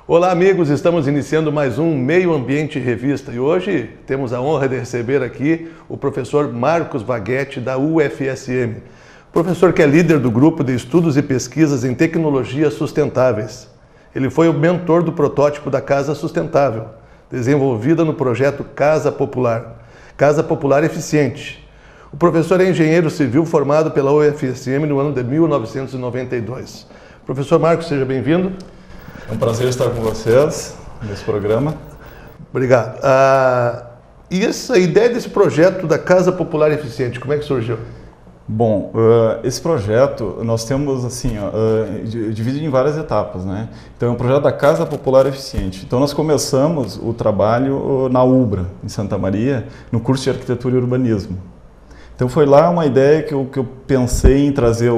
Olá amigos, estamos iniciando mais um Meio Ambiente Revista e hoje temos a honra de receber aqui o professor Marcos Vaguetti da UFSM. Professor que é líder do grupo de estudos e pesquisas em tecnologias sustentáveis. Ele foi o mentor do protótipo da Casa Sustentável, desenvolvida no projeto Casa Popular Eficiente. O professor é engenheiro civil formado pela UFSM no ano de 1992. Professor Marcos, seja bem-vindo. É um prazer estar com vocês nesse programa. Obrigado. E essa ideia desse projeto da Casa Popular Eficiente, como é que surgiu? Bom, esse projeto nós temos assim, dividido em várias etapas, né? Então é um projeto da Casa Popular Eficiente. Então nós começamos o trabalho na UBRA, em Santa Maria, no curso de Arquitetura e Urbanismo. Então foi lá uma ideia que eu pensei em trazer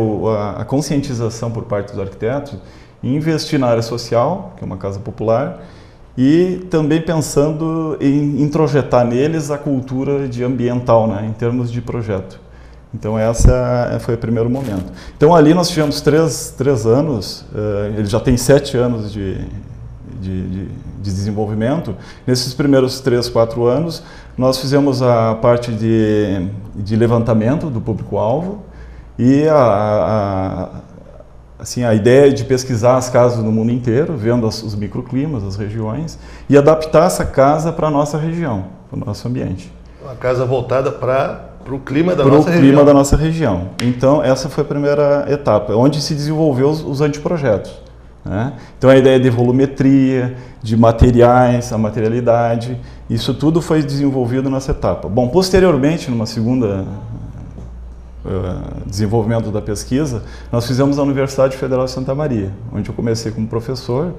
a conscientização por parte dos arquitetos, investir na área social, que é uma casa popular, e também pensando em introjetar neles a cultura ambiental, né, em termos de projeto. Então essa foi o primeiro momento. Então ali nós tivemos três anos, ele já tem 7 anos de desenvolvimento. Nesses primeiros 3, 4 anos, nós fizemos a parte de levantamento do público-alvo e a ideia de pesquisar as casas no mundo inteiro, vendo os microclimas, as regiões, e adaptar essa casa para a nossa região, para o nosso ambiente. Uma casa voltada para o clima da nossa região. Para o clima da nossa região. Então, essa foi a primeira etapa, onde se desenvolveu os anteprojetos, né? Então, a ideia de volumetria, de materiais, a materialidade, isso tudo foi desenvolvido nessa etapa. Bom, posteriormente, numa segunda desenvolvimento da pesquisa, nós fizemos a Universidade Federal de Santa Maria, onde eu comecei como professor,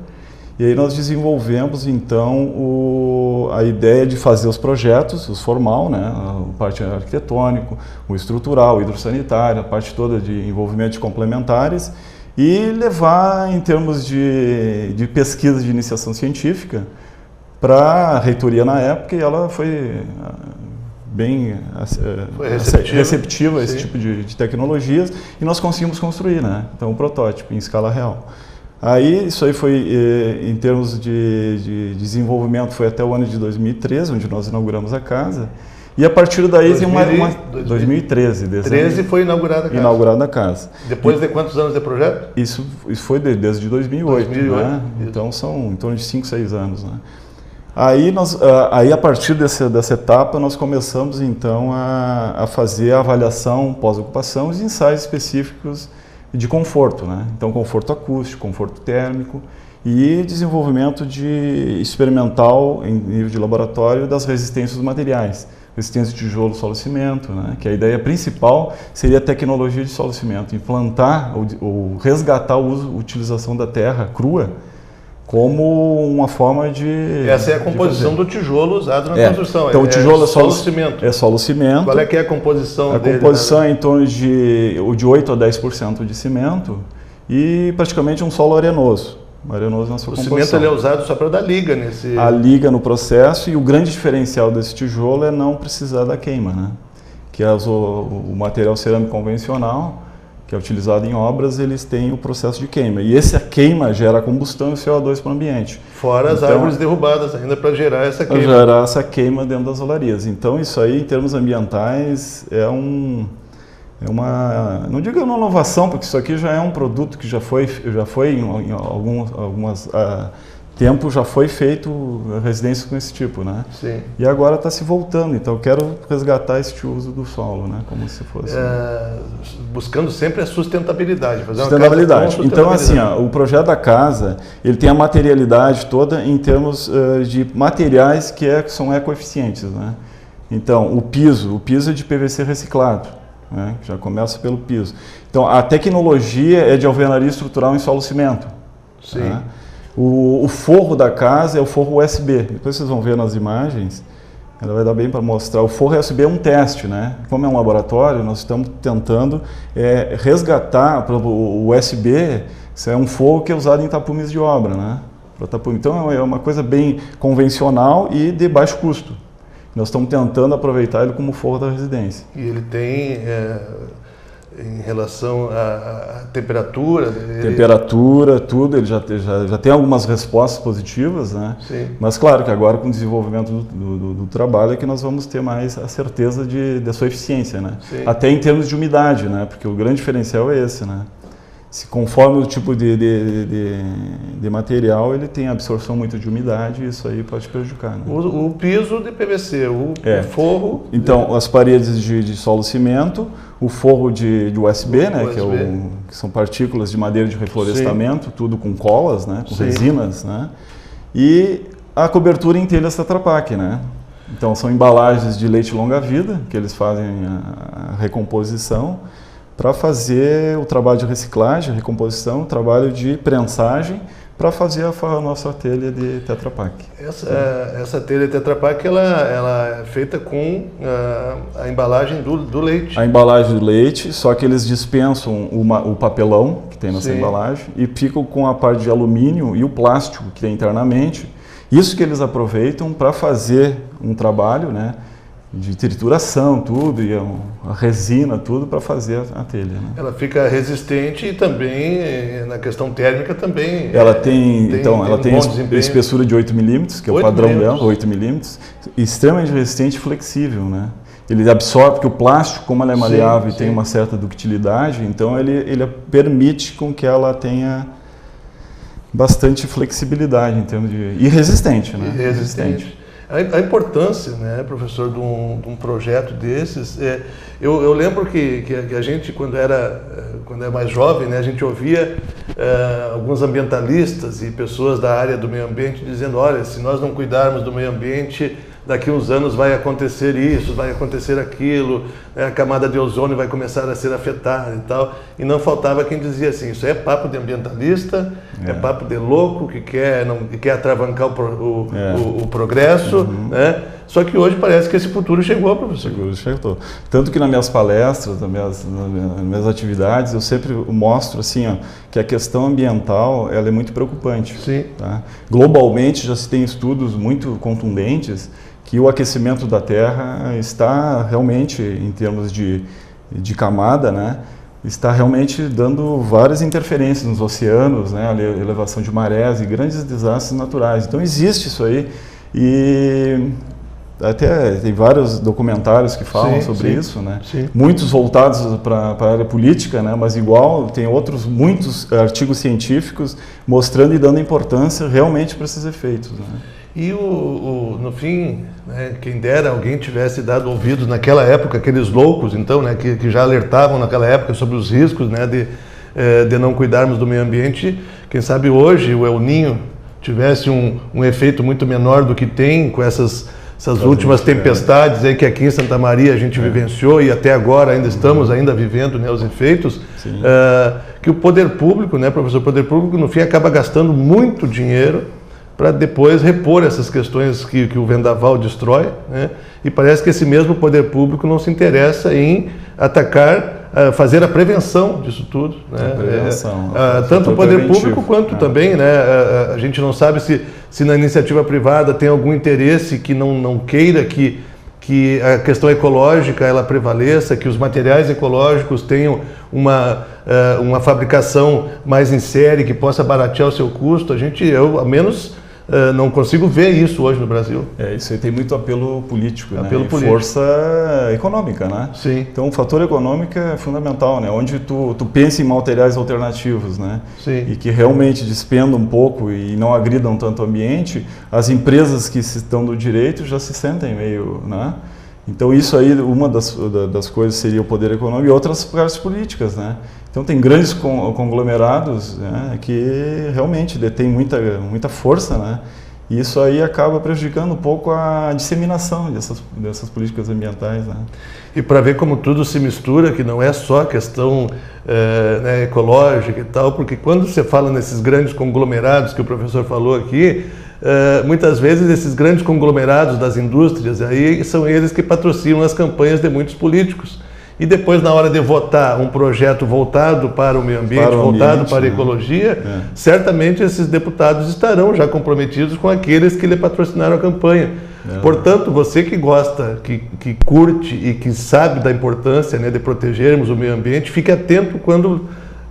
e aí nós desenvolvemos então a ideia de fazer os projetos, os formal, né, a parte arquitetônico, o estrutural, o hidrossanitário, a parte toda de envolvimento de complementares, e levar em termos de pesquisa de iniciação científica para a reitoria na época, e ela foi bem receptiva a esse tipo de tecnologias, e nós conseguimos construir, né? Então, um protótipo em escala real. Aí, isso aí foi, em termos de desenvolvimento, foi até o ano de 2013, onde nós inauguramos a casa, e a partir daí, 2013. 2013 foi inaugurada a casa. Inaugurada a casa. Depois de quantos anos de projeto? Isso foi desde 2008, né? Então, são em torno de 5, 6 anos, né? Aí a partir dessa etapa, nós começamos então a fazer a avaliação pós-ocupação, os ensaios específicos de conforto, né? Então, conforto acústico, conforto térmico e desenvolvimento experimental em nível de laboratório das resistências dos materiais. Resistência de tijolo, solo e cimento, né? Que a ideia principal seria a tecnologia de solo e cimento, implantar ou resgatar a utilização da terra crua como uma forma de... Essa é a composição do tijolo usado na construção. Então o tijolo é solo-cimento. É solo-cimento. Qual é que é a composição dele? A composição é em torno de 8 a 10% de cimento e praticamente um solo arenoso. Arenoso na sua composição. O cimento ele é usado só para dar liga nesse... A liga no processo, e o grande diferencial desse tijolo é não precisar da queima, né? Que o material cerâmico convencional, que é utilizado em obras, eles têm o processo de queima. E essa queima gera combustão e CO2 para o ambiente. Fora as árvores derrubadas ainda para gerar essa queima. Para gerar essa queima dentro das olarias. Então isso aí, em termos ambientais, é uma... Não digo uma inovação, porque isso aqui já é um produto que já foi em algumas tempo já foi feito residências com esse tipo, né? Sim. E agora está se voltando, então eu quero resgatar este uso do solo, né? Como se fosse... buscando sempre a sustentabilidade. Fazer sustentabilidade. Então, assim, o projeto da casa, ele tem a materialidade toda em termos de materiais que são ecoeficientes, né? Então, o piso é de PVC reciclado, né? Já começa pelo piso. Então, a tecnologia é de alvenaria estrutural em solo-cimento. Sim. Né? O forro da casa é o forro USB. Depois vocês vão ver nas imagens, ela vai dar bem para mostrar. O forro USB é um teste, né? Como é um laboratório, nós estamos tentando resgatar o USB. Isso é um forro que é usado em tapumes de obra, né? Então é uma coisa bem convencional e de baixo custo. Nós estamos tentando aproveitar ele como forro da residência. E ele tem em relação à temperatura? Temperatura, tudo, ele já tem algumas respostas positivas, né? Sim. Mas claro que agora com o desenvolvimento do trabalho é que nós vamos ter mais a certeza da sua eficiência, né? Sim. Até em termos de umidade, né? Porque o grande diferencial é esse, né? Se conforme o tipo de material, ele tem absorção muito de umidade e isso aí pode prejudicar. Né? O piso de PVC, o forro... Então, as paredes de solo cimento, o forro de USB, né, que são partículas de madeira de reflorestamento, sim, tudo com colas, né, com sim, resinas, né, e a cobertura em telhas Tetra Pak, né. Então, são embalagens de leite longa-vida, que eles fazem a recomposição, para fazer o trabalho de reciclagem, recomposição, o trabalho de prensagem, para fazer a nossa telha de Tetra Pak. Essa telha Tetra Pak, ela é feita com a embalagem do leite. A embalagem do leite, só que eles dispensam o papelão que tem nessa, sim, embalagem e ficam com a parte de alumínio e o plástico que tem internamente. Isso que eles aproveitam para fazer um trabalho, né, de trituração, tudo, e a resina, tudo, para fazer a telha. Né? Ela fica resistente e também, na questão térmica, também... Ela tem espessura de 8 milímetros, que é o padrão dela, 8 milímetros, extremamente resistente e flexível, né? Ele absorve, porque o plástico, como ela é maleável, sim, e tem uma certa ductilidade, então ele permite com que ela tenha bastante flexibilidade em termos de... E resistente, né? E resistente. A importância, né, professor, de um projeto desses, eu lembro que a gente, quando é mais jovem, né, a gente ouvia alguns ambientalistas e pessoas da área do meio ambiente dizendo, olha, se nós não cuidarmos do meio ambiente, daqui uns anos vai acontecer isso, vai acontecer aquilo, né, a camada de ozônio vai começar a ser afetada e tal. E não faltava quem dizia assim, isso é papo de ambientalista, é papo de louco que quer atravancar o progresso, uhum, né? Só que hoje parece que esse futuro chegou, professor. Chegou. Tanto que nas minhas palestras, nas minhas atividades, eu sempre mostro assim, ó, que a questão ambiental ela é muito preocupante. Sim. Tá? Globalmente já se tem estudos muito contundentes que o aquecimento da Terra está realmente, em termos de camada, né, está realmente dando várias interferências nos oceanos, né, a elevação de marés e grandes desastres naturais. Então existe isso aí e até tem vários documentários que falam, sim, sobre, sim, isso, né? Sim. Muitos voltados para a área política, né? Mas igual tem muitos artigos científicos mostrando e dando importância realmente para esses efeitos, né? E no fim, né, quem dera alguém tivesse dado ouvidos naquela época, aqueles loucos, então, né, que já alertavam naquela época sobre os riscos, né, de não cuidarmos do meio ambiente. Quem sabe hoje o El Niño tivesse um efeito muito menor do que tem com essas últimas tempestades aí que aqui em Santa Maria a gente vivenciou e até agora ainda estamos vivendo, né, os efeitos, que o poder público, né, professor, o poder público no fim acaba gastando muito dinheiro para depois repor essas questões que o vendaval destrói, né? E parece que esse mesmo poder público não se interessa em atacar, fazer a prevenção disso tudo, né? Tanto o poder público quanto também, né? A gente não sabe se na iniciativa privada tem algum interesse que não queira que a questão ecológica ela prevaleça, que os materiais ecológicos tenham uma fabricação mais em série, que possa baratear o seu custo. Eu ao menos não consigo ver isso hoje no Brasil. Isso aí tem muito apelo político, apelo né? político. Força econômica, né? Sim. Então o fator econômico é fundamental, né? Onde tu pensa em materiais alternativos, né? Sim. E que realmente despendam um pouco e não agridam tanto o ambiente, as empresas que estão do direito já se sentem meio, né? Então isso aí, uma das coisas seria o poder econômico e outras partes políticas, né? Então tem grandes conglomerados, né, que realmente detêm muita força, né? E isso aí acaba prejudicando um pouco a disseminação dessas políticas ambientais, né? E para ver como tudo se mistura, que não é só questão né, ecológica e tal, porque quando você fala nesses grandes conglomerados que o professor falou aqui, muitas vezes esses grandes conglomerados das indústrias, aí são eles que patrocinam as campanhas de muitos políticos. E depois, na hora de votar um projeto voltado para o meio ambiente, voltado para a ecologia, certamente esses deputados estarão já comprometidos com aqueles que lhe patrocinaram a campanha. Portanto, você que gosta, que curte e que sabe da importância, né, de protegermos o meio ambiente, fique atento quando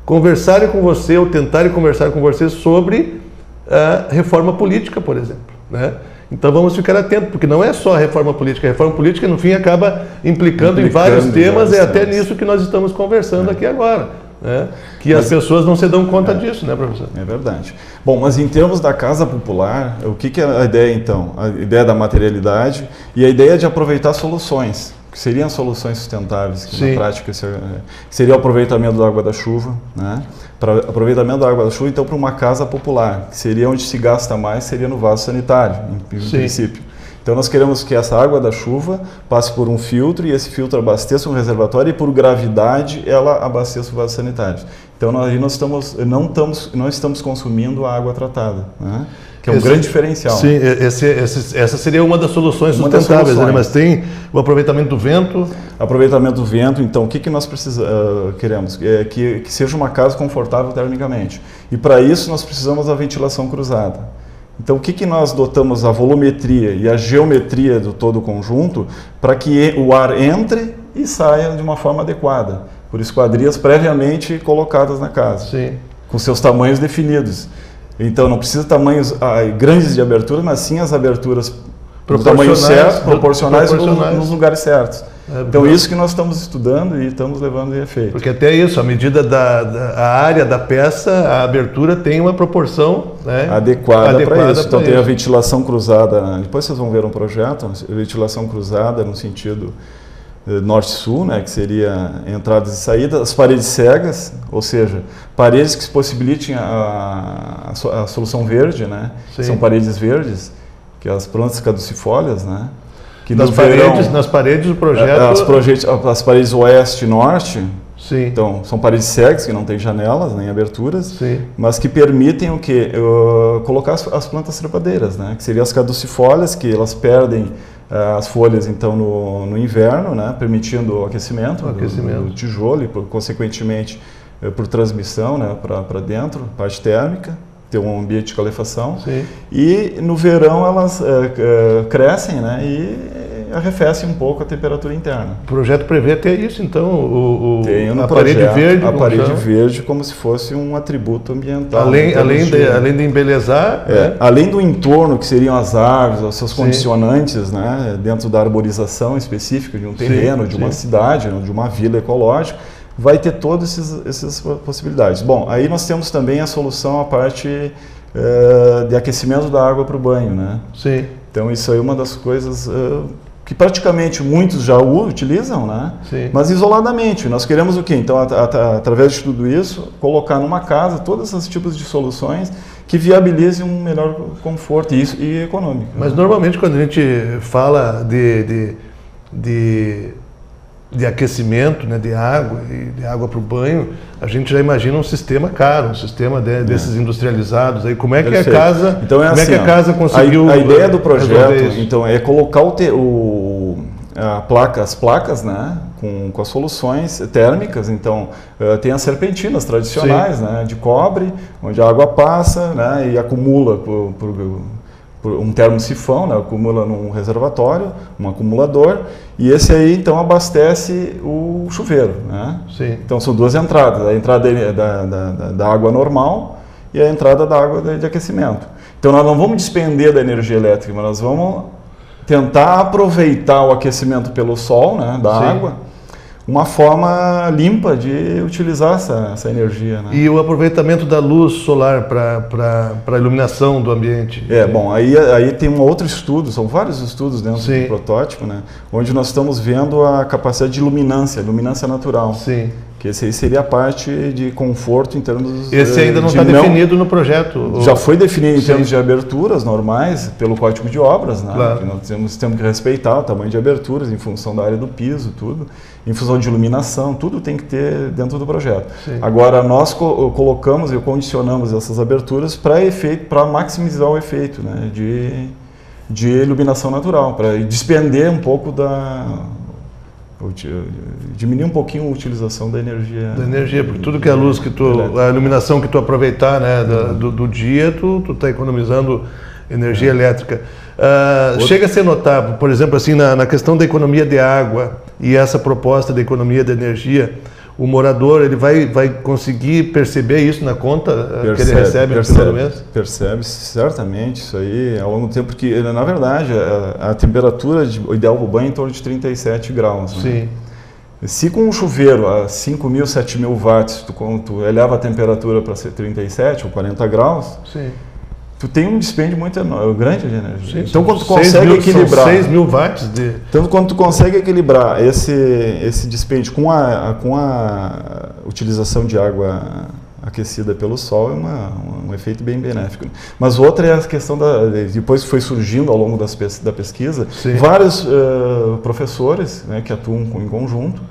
conversarem com você ou tentarem conversar com você sobre a reforma política, por exemplo, né? Então vamos ficar atentos, porque não é só a reforma política. A reforma política, no fim, acaba implicando em vários temas, é até nisso que nós estamos conversando aqui agora, né? Que as pessoas não se dão conta disso, né, professor? É verdade. Bom, mas em termos da casa popular, o que é a ideia, então? A ideia da materialidade e a ideia de aproveitar soluções, que seriam soluções sustentáveis, que na prática seria o aproveitamento da água da chuva, né? Para aproveitamento da água da chuva, então, para uma casa popular, que seria onde se gasta mais, seria no vaso sanitário, em princípio. Então, nós queremos que essa água da chuva passe por um filtro e esse filtro abasteça um reservatório e, por gravidade, ela abasteça o vaso sanitário. Então, nós não estamos consumindo a água tratada, né? Que é um grande diferencial. Sim, essa seria uma das soluções sustentáveis, né? Mas tem o aproveitamento do vento. Aproveitamento do vento, então, o que nós queremos? Que seja uma casa confortável termicamente. E para isso nós precisamos da ventilação cruzada. Então, o que nós dotamos a volumetria e a geometria do todo o conjunto para que o ar entre e saia de uma forma adequada, por esquadrias previamente colocadas na casa, com seus tamanhos definidos. Então, não precisa tamanhos grandes de abertura, mas sim as aberturas do tamanho certo, proporcionais nos lugares certos. Então, isso que nós estamos estudando e estamos levando em efeito. Porque até isso, a medida a área da peça, a abertura tem uma proporção, né, adequada para isso. Então, tem a ventilação cruzada, depois vocês vão ver um projeto, ventilação cruzada no sentido norte-sul, né, que seria entradas e saídas, as paredes cegas, ou seja, paredes que possibilitem a solução verde, né, são paredes verdes, que as plantas caducifólias, né, que nas paredes o projeto... As paredes oeste e norte, então são paredes cegas, que não tem janelas nem aberturas, mas que permitem o quê? Colocar as plantas trepadeiras, né, que seriam as caducifólias, que elas perdem as folhas, então, no inverno, né, permitindo o aquecimento do tijolo e, consequentemente, por transmissão, né, para dentro, parte térmica, ter um ambiente de calefação. E no verão elas crescem, né, e arrefecem um pouco a temperatura interna. O projeto prevê até isso, então, a parede verde. A parede verde como se fosse um atributo ambiental. Além de embelezar... Além do entorno, que seriam as árvores, os seus condicionantes, né, dentro da arborização específica de um terreno, de uma cidade, de uma vila ecológica, vai ter todas essas possibilidades. Bom, aí nós temos também a solução, a parte de aquecimento da água para o banho, né? Então, isso aí é uma das coisas... que praticamente muitos já utilizam, né? Mas isoladamente. Nós queremos o quê? Então, através de tudo isso, colocar numa casa todos esses tipos de soluções que viabilizem um melhor conforto e econômico. Mas normalmente quando a gente fala de aquecimento, né, de água para o banho, a gente já imagina um sistema caro, um sistema desses industrializados. Aí, como é que a casa, então como é que a casa conseguiu? A ideia do projeto, então, é colocar as placas, né, com as soluções térmicas. Então, tem as serpentinas tradicionais, né, de cobre, onde a água passa, né, e acumula por um termosifão, né, acumula num reservatório, um acumulador, e esse aí então abastece o chuveiro, né? Então são duas entradas, a entrada da água normal e a entrada da água de aquecimento. Então nós não vamos despender da energia elétrica, mas nós vamos tentar aproveitar o aquecimento pelo sol, né, da água, uma forma limpa de utilizar essa energia, né? E o aproveitamento da luz solar para a iluminação do ambiente? Bom, aí tem um outro estudo, são vários estudos dentro do protótipo, né? Onde nós estamos vendo a capacidade de luminância natural. Que esse aí seria a parte de conforto em termos... Esse ainda não está definido no projeto? Já foi definido em termos de aberturas normais, pelo Código de Obras, né? Que nós temos que respeitar o tamanho de aberturas em função da área do piso, tudo. Em função de iluminação, tudo tem que ter dentro do projeto. Agora, nós colocamos e condicionamos essas aberturas para maximizar o efeito, né, de iluminação natural, para despender um pouco diminuir um pouquinho a utilização da energia. Porque tudo que é a luz, a iluminação que tu aproveitar, né, do dia, tu está economizando energia elétrica. Chega a ser notável, por exemplo, assim, na questão da economia de água e essa proposta da economia de energia, o morador ele vai conseguir perceber isso na conta que ele recebe no final do mês? Percebe, certamente, isso aí ao longo do tempo, porque na verdade a temperatura ideal para o banho é em torno de 37 graus. Né? Sim. Se com um chuveiro a 5.000, 7.000 watts, tu eleva a temperatura para 37 ou 40 graus, sim, tu tem um dispêndio muito grande de energia. Sim, então, quando tu consegue equilibrar... 6.000 watts de... Então, quando tu consegue equilibrar esse dispêndio com a utilização de água aquecida pelo sol, é um efeito bem benéfico. Mas outra é a questão depois foi surgindo ao longo da pesquisa, sim, vários professores, né, que atuam em conjunto.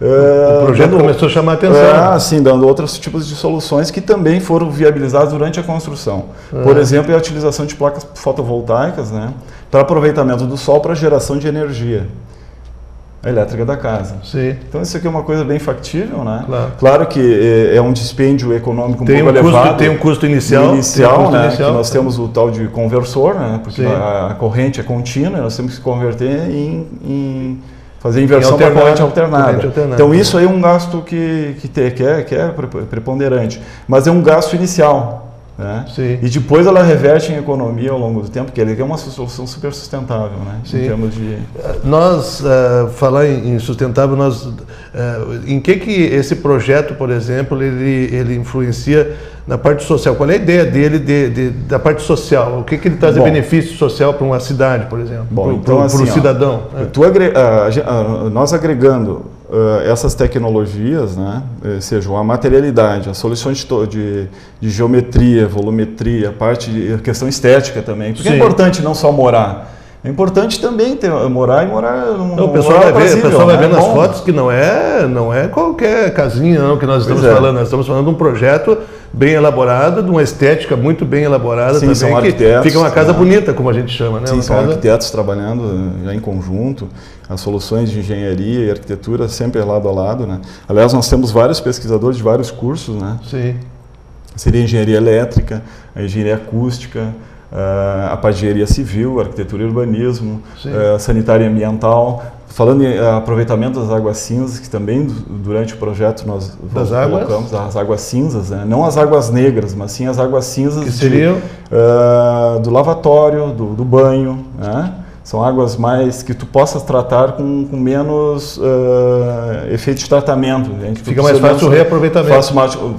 O projeto começou a chamar a atenção. Sim, dando outros tipos de soluções que também foram viabilizadas durante a construção. Por exemplo, a utilização de placas fotovoltaicas, né, para aproveitamento do sol para geração de energia elétrica da casa. Sim. Então isso aqui é uma coisa bem factível, né? Claro que é um dispêndio econômico um pouco elevado. Tem um custo inicial. Né? Que nós temos o tal de conversor, né? Porque a corrente é contínua, nós temos que converter em fazer inversão para corrente alternada. Então isso aí é um gasto que é preponderante, mas é um gasto inicial. Né? E depois ela reverte em economia ao longo do tempo, porque ele é uma solução super sustentável, né? Em termos de... Nós, falar em sustentável, em que esse projeto, por exemplo, ele influencia na parte social? Qual é a ideia dele da parte social? O que ele traz de benefício social para uma cidade, por exemplo? Para o cidadão? Nós agregando essas tecnologias, né, sejam a materialidade, as soluções de geometria, volumetria, a questão estética também, porque é importante não só morar, é importante também morar o pessoal vai ver nas fotos que não é qualquer casinha não, que nós estamos falando, nós estamos falando de um projeto bem elaborado, de uma estética muito bem elaborada. Sim, também, que fica uma casa bonita, como a gente chama. Né? Sim, são arquitetos trabalhando já em conjunto, as soluções de engenharia e arquitetura sempre lado a lado. Né? Aliás, nós temos vários pesquisadores de vários cursos. Né? Sim. Seria a engenharia elétrica, a engenharia acústica, a engenharia civil, arquitetura e urbanismo, sanitária e ambiental. Falando em aproveitamento das águas cinzas, que também durante o projeto nós colocamos as águas cinzas, né? Não as águas negras, mas sim as águas cinzas que seriam? Do lavatório, do banho, né? São águas mais que tu possas tratar com menos efeito de tratamento. Fica mais fácil o reaproveitamento.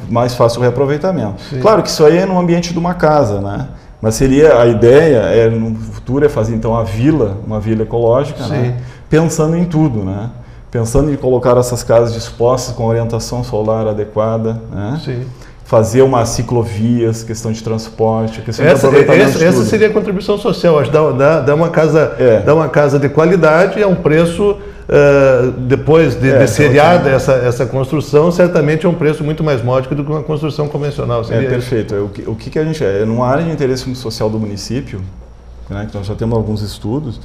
Mais fácil o reaproveitamento. Sim. Claro que isso aí é no ambiente de uma casa, né? Mas a ideia no futuro é fazer então uma vila ecológica, né? Pensando em tudo, né? Pensando em colocar essas casas dispostas com orientação solar adequada, né? Sim. Fazer umas ciclovias, questão de transporte, questão de aproveitamento. Essa seria a contribuição social, acho, dar uma casa de qualidade a um preço, depois de seriada essa construção, certamente é um preço muito mais módico do que uma construção convencional. Perfeito. O que a gente numa área de interesse social do município, né, que nós já temos alguns estudos,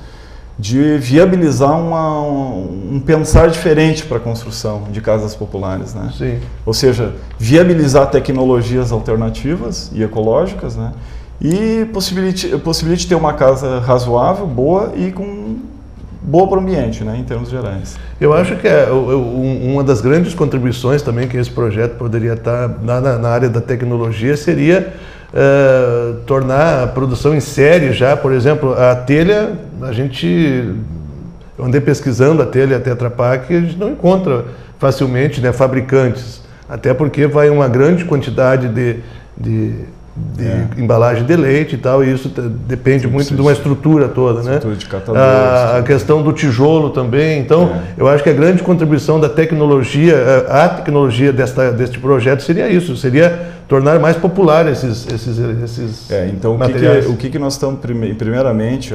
de viabilizar um pensar diferente para a construção de casas populares, né? Sim. Ou seja, viabilizar tecnologias alternativas e ecológicas, né? E possibilite ter uma casa razoável, boa e boa para o ambiente, né? Em termos gerais. Eu acho que uma das grandes contribuições também que esse projeto poderia estar na área da tecnologia seria tornar a produção em série já, por exemplo, a telha, eu andei pesquisando a telha Tetra Pak e a gente não encontra facilmente, né, fabricantes, até porque vai uma grande quantidade de embalagem de leite e tal, e isso depende muito de uma estrutura toda, né? Estrutura de catadores. A questão do tijolo também, então eu acho que a grande contribuição da tecnologia, a tecnologia deste projeto seria isso, seria tornar mais popular esses então materiais. O que nós estamos, primeiramente,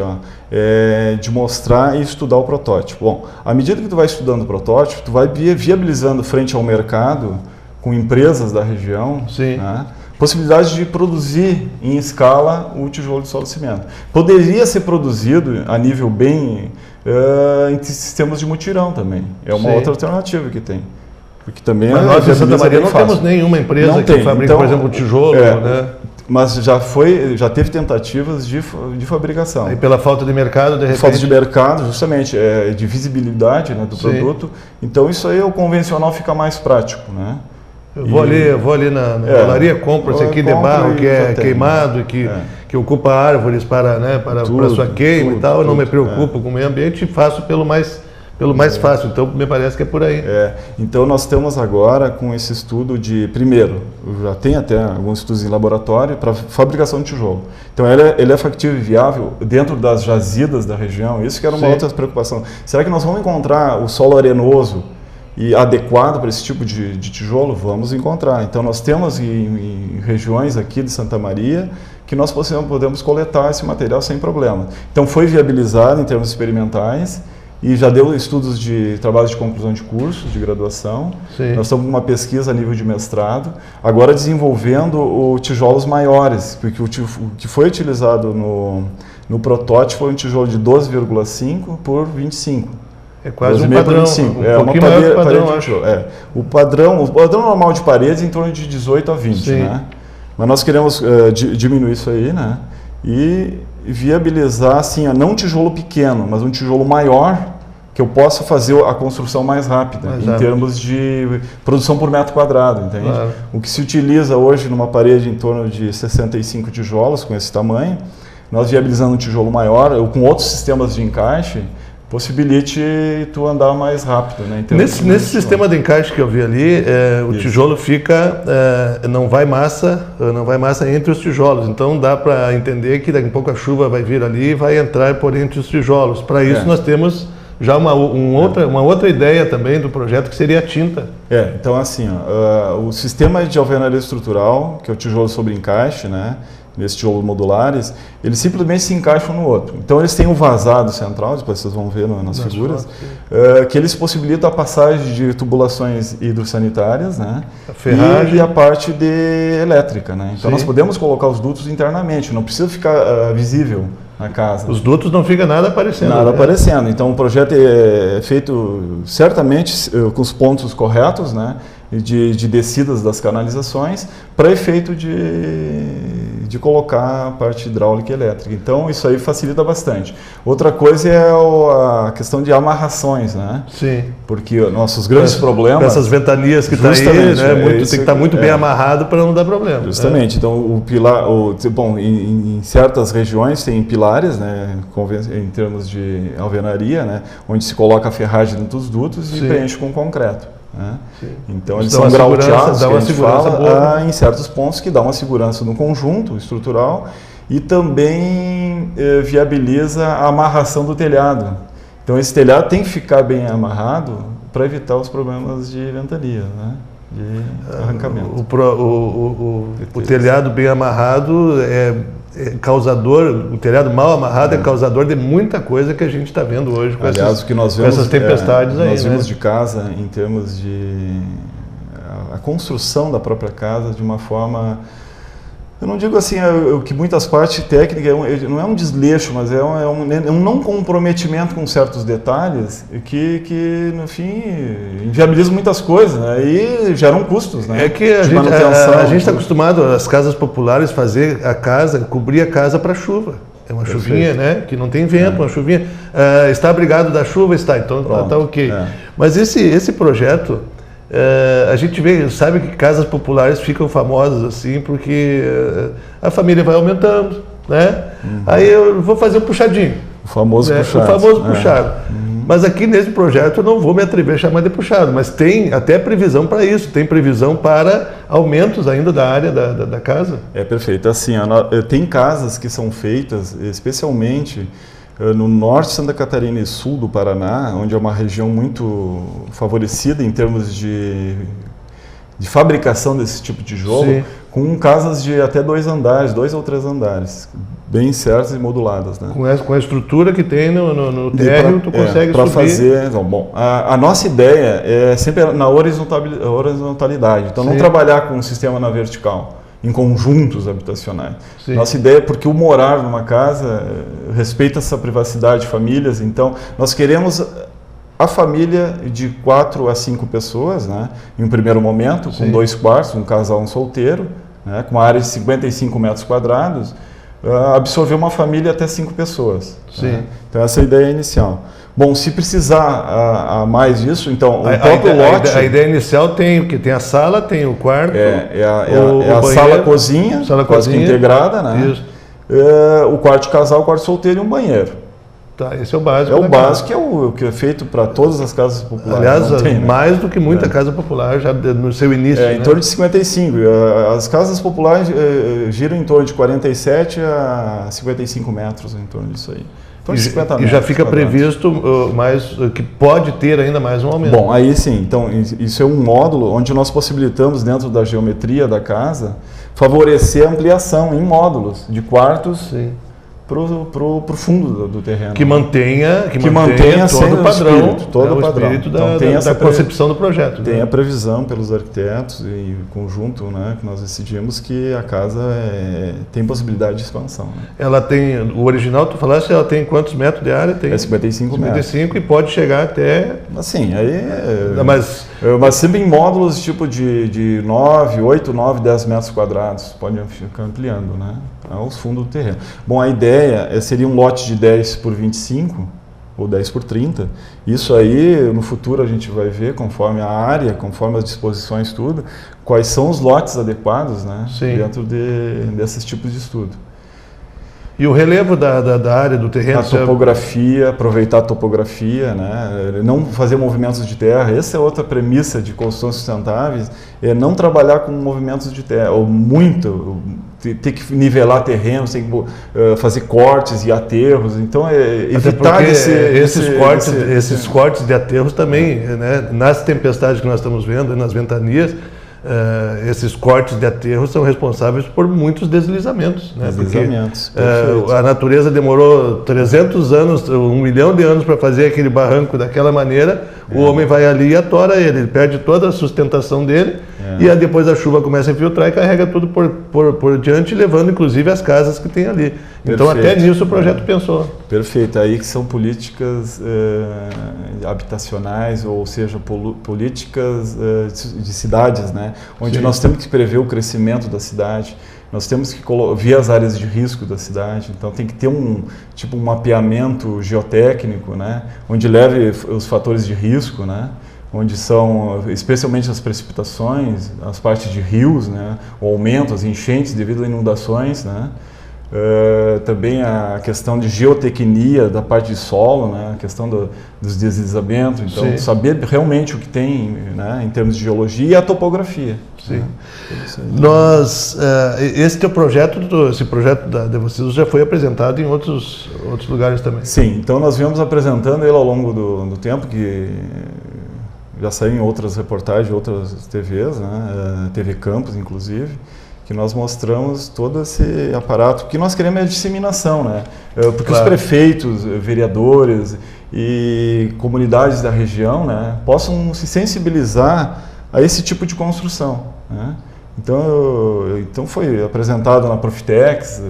de mostrar e estudar o protótipo. Bom, à medida que tu vai estudando o protótipo, tu vai viabilizando frente ao mercado, com empresas da região, né, possibilidade de produzir em escala o tijolo de solo cimento. Poderia ser produzido a nível bem em sistemas de mutirão também. É uma outra alternativa que tem. Porque também mas nós em Santa Maria não temos nenhuma empresa que fabrica, por exemplo, tijolo. Né? mas já teve tentativas de fabricação. E pela falta de mercado, de repente... Falta de mercado, justamente, de visibilidade, né, do produto. Então isso aí, o convencional fica mais prático, né? Eu vou ali na olaria, compro esse aqui de barro que é queimado, que ocupa árvores para sua queima e tal, eu não me preocupo com o meio ambiente e faço pelo mais fácil, então me parece que é por aí. Então nós estamos agora com esse estudo primeiro, já tem até alguns estudos em laboratório para fabricação de tijolo. Então ele é factível e viável dentro das jazidas da região, isso que era uma outra preocupação. Será que nós vamos encontrar o solo arenoso e adequado para esse tipo de tijolo? Vamos encontrar. Então nós temos em regiões aqui de Santa Maria que nós podemos coletar esse material sem problema. Então foi viabilizado em termos experimentais e já deu estudos de trabalhos de conclusão de cursos de graduação. Nós estamos com uma pesquisa a nível de mestrado, agora desenvolvendo tijolos maiores, porque o que foi utilizado no protótipo foi um tijolo de 12,5 por 25. É quase um padrão, uma parede, acho. O padrão normal de paredes é em torno de 18 a 20, né? Mas nós queremos diminuir isso aí, né? E viabilizar, assim, não um tijolo pequeno, mas um tijolo maior, que eu possa fazer a construção mais rápida, em termos de produção por metro quadrado, entende? Claro. O que se utiliza hoje numa parede em torno de 65 tijolos, com esse tamanho, nós viabilizando um tijolo maior, ou com outros sistemas de encaixe, possibilite tu andar mais rápido, né? Nesse sistema de encaixe que eu vi ali, o tijolo fica, não vai massa entre os tijolos. Então dá para entender que daqui a pouco a chuva vai vir ali e vai entrar por entre os tijolos. Para isso nós temos já uma outra ideia também do projeto, que seria a tinta. Então assim, o sistema de alvenaria estrutural, que é o tijolo sobre encaixe, né? Nesses tijolos modulares, eles simplesmente se encaixam no outro. Então eles têm um vazado central, depois vocês vão ver nas figuras, que eles possibilitam a passagem de tubulações hidrossanitárias, né? A ferragem e a parte elétrica, né? Então nós podemos colocar os dutos internamente, não precisa ficar visível na casa. Os dutos não fica nada aparecendo. Nada aparecendo. Então o projeto é feito certamente com os pontos corretos, né? De descidas das canalizações, para efeito de colocar a parte hidráulica e elétrica. Então isso aí facilita bastante. Outra coisa é a questão de amarrações, né? Porque nossos grandes problemas... Essas ventanias que está aí, né? Tem que estar muito bem amarrado para não dar problema. Justamente. Então o pilar... Bom, em certas regiões tem pilares, né? Em termos de alvenaria, né? Onde se coloca a ferragem dentro dos dutos e preenche com concreto. Né? Então eles são grauteados, que a gente fala, em certos pontos, que dá uma segurança no conjunto estrutural e também viabiliza a amarração do telhado. Então esse telhado tem que ficar bem amarrado para evitar os problemas de ventania, né? De arrancamento. O telhado bem amarrado o telhado mal amarrado é causador de muita coisa que a gente está vendo hoje com essas tempestades aí. Nós vimos de casa, em termos de a construção da própria casa de uma forma, eu não digo assim, que muitas partes técnicas, não é um desleixo, mas é um não comprometimento com certos detalhes que no fim, inviabiliza muitas coisas, né? E geram custos, né? É que a gente está acostumado, as casas populares, cobrir a casa para chuva. É uma chuvinha, né? Que não tem vento, uma chuvinha. Está abrigado da chuva? Está, então está ok. Mas esse projeto... a gente sabe que casas populares ficam famosas assim porque a família vai aumentando, né? Aí eu vou fazer um puxadinho. O famoso puxado. Mas aqui nesse projeto eu não vou me atrever a chamar de puxado, mas tem até previsão para isso, tem previsão para aumentos ainda da área da casa. Perfeito. Assim, tem casas que são feitas especialmente no norte de Santa Catarina e sul do Paraná, onde é uma região muito favorecida em termos de fabricação desse tipo de tijolo, com casas de até 2 ou 3 andares, bem certas e moduladas, né? Com a estrutura que tem no térreo, tu consegue para subir. fazer. Então, bom, a nossa ideia é sempre na horizontalidade, então não trabalhar com um sistema na vertical, em conjuntos habitacionais. Nossa ideia é porque o morar numa casa respeita essa privacidade de famílias, então nós queremos a família de 4 a 5 pessoas, né? Em um primeiro momento, com 2 quartos, um casal, um solteiro, né, com uma área de 55 metros quadrados, absorver uma família até 5 pessoas. Sim. Né? Então essa é a ideia inicial. Bom, se precisar a mais disso, então o próprio lote... A ideia inicial tem o que? Tem a sala, tem o quarto, a sala-cozinha, quase que integrada, né? Isso. O quarto de casal, o quarto solteiro e um banheiro. Tá, esse é o básico. É o básico, que é feito para todas as casas populares. Aliás, tem, né? mais do que muita casa popular já no seu início. Em torno de 55. As casas populares giram em torno de 47 a 55 metros, em torno disso aí. E, 50 metros, e já fica previsto mais que pode ter ainda mais um aumento. Bom, aí sim. Então, isso é um módulo onde nós possibilitamos, dentro da geometria da casa, favorecer a ampliação em módulos de quartos para o fundo do terreno. Que mantenha todo o padrão, o espírito da concepção do projeto. Tem a previsão pelos arquitetos e em conjunto, né, que nós decidimos que a casa tem possibilidade de expansão. Né? Ela tem, o original, tu falaste, ela tem quantos metros de área? Tem 55 metros. 55 e pode chegar até... Assim, aí... Mas sempre em módulos tipo de 9, 8, 9, 10 metros quadrados. Pode ficar ampliando, né? Aos fundos do terreno. Bom, a ideia seria um lote de 10 por 25 ou 10 por 30. Isso aí, no futuro, a gente vai ver, conforme a área, conforme as disposições, tudo, quais são os lotes adequados, né? Dentro desses tipos de estudo. E o relevo da área do terreno? A topografia, aproveitar a topografia, né? Não fazer movimentos de terra. Essa é outra premissa de construções sustentáveis, é não trabalhar com movimentos de terra, ou ter que nivelar terrenos, tem que fazer cortes e aterros, então evitar esses cortes de aterros também, né? Nas tempestades que nós estamos vendo, nas ventanias, esses cortes de aterros são responsáveis por muitos deslizamentos. Né? Deslizamentos, a natureza demorou 300 anos, 1 milhão de anos para fazer aquele barranco daquela maneira, o homem vai ali e atora ele perde toda a sustentação dele, e aí depois a chuva começa a infiltrar e carrega tudo por diante, levando inclusive as casas que tem ali. Então até nisso o projeto pensou. Perfeito, aí que são políticas habitacionais, ou seja, políticas de cidades, né? Onde nós temos que prever o crescimento da cidade, nós temos que ver as áreas de risco da cidade, então tem que ter um mapeamento geotécnico, né? Onde leve os fatores de risco, né? Onde são especialmente as precipitações, as partes de rios, né? O aumento, as enchentes devido a inundações, né? Também a questão de geotecnia da parte de solo, né? A questão dos deslizamentos, então saber realmente o que tem, né? Em termos de geologia e a topografia. Sim. Esse teu projeto, esse projeto de vocês já foi apresentado em outros lugares também? Sim, então nós viemos apresentando ele ao longo do tempo, que já saiu em outras reportagens, outras TVs, né? TV Campos, inclusive, que nós mostramos todo esse aparato. O que nós queremos é a disseminação, né? Porque os prefeitos, vereadores e comunidades da região, né, possam se sensibilizar a esse tipo de construção, né? Então foi apresentado na Profitex,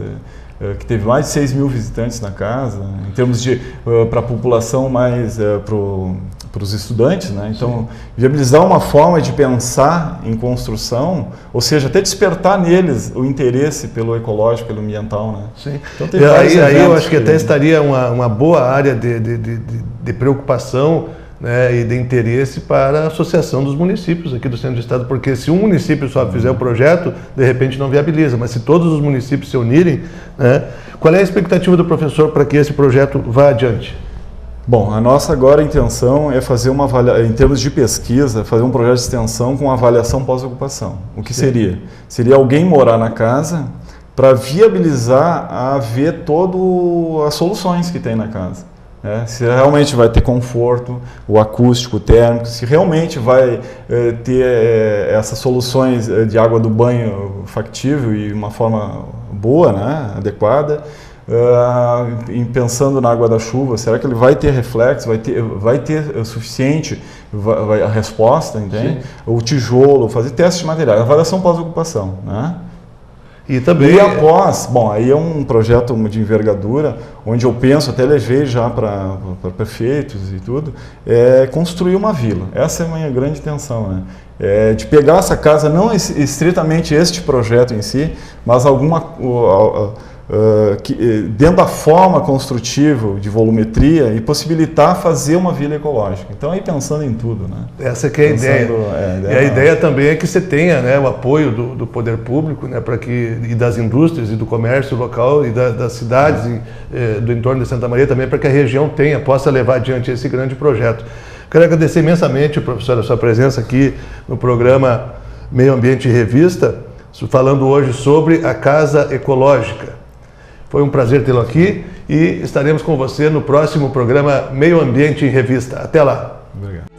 que teve mais de 6 mil visitantes na casa, em termos de para a população, mais para os estudantes, né? Então, viabilizar uma forma de pensar em construção, ou seja, até despertar neles o interesse pelo ecológico, pelo ambiental, né? Sim. Então, aí eu acho que até estaria uma boa área de preocupação, né, e de interesse para a associação dos municípios aqui do centro do estado, porque se um município só fizer o projeto, de repente não viabiliza, mas se todos os municípios se unirem, né, qual é a expectativa do professor para que esse projeto vá adiante? Bom, a nossa agora intenção é fazer uma avaliação, em termos de pesquisa, fazer um projeto de extensão com avaliação pós-ocupação. O que seria? Seria alguém morar na casa para viabilizar a ver todas as soluções que tem na casa. Se realmente vai ter conforto, o acústico, o térmico, se realmente vai ter essas soluções de água do banho factível e uma forma boa, né, adequada. Pensando na água da chuva, será que ele vai ter reflexo, vai ter o suficiente a resposta, entende? O tijolo, fazer testes de materiais, avaliação pós-ocupação, né? E também... E após, bom, aí é um projeto de envergadura, onde eu penso, até levei já para prefeitos e tudo, é construir uma vila. Essa é a minha grande intenção, né? É de pegar essa casa, não estritamente este projeto em si, mas alguma... dentro da forma construtiva de volumetria e possibilitar fazer uma vila ecológica. Então aí pensando em tudo, né? Essa que é a ideia. E a ideia também é que você tenha, né, o apoio do poder público, né, e das indústrias e do comércio local e das cidades do entorno de Santa Maria também, para que a região possa levar adiante esse grande projeto. Quero agradecer imensamente, professor, a sua presença aqui no programa Meio Ambiente em Revista, falando hoje sobre a Casa Ecológica. Foi um prazer tê-lo aqui e estaremos com você no próximo programa Meio Ambiente em Revista. Até lá. Obrigado.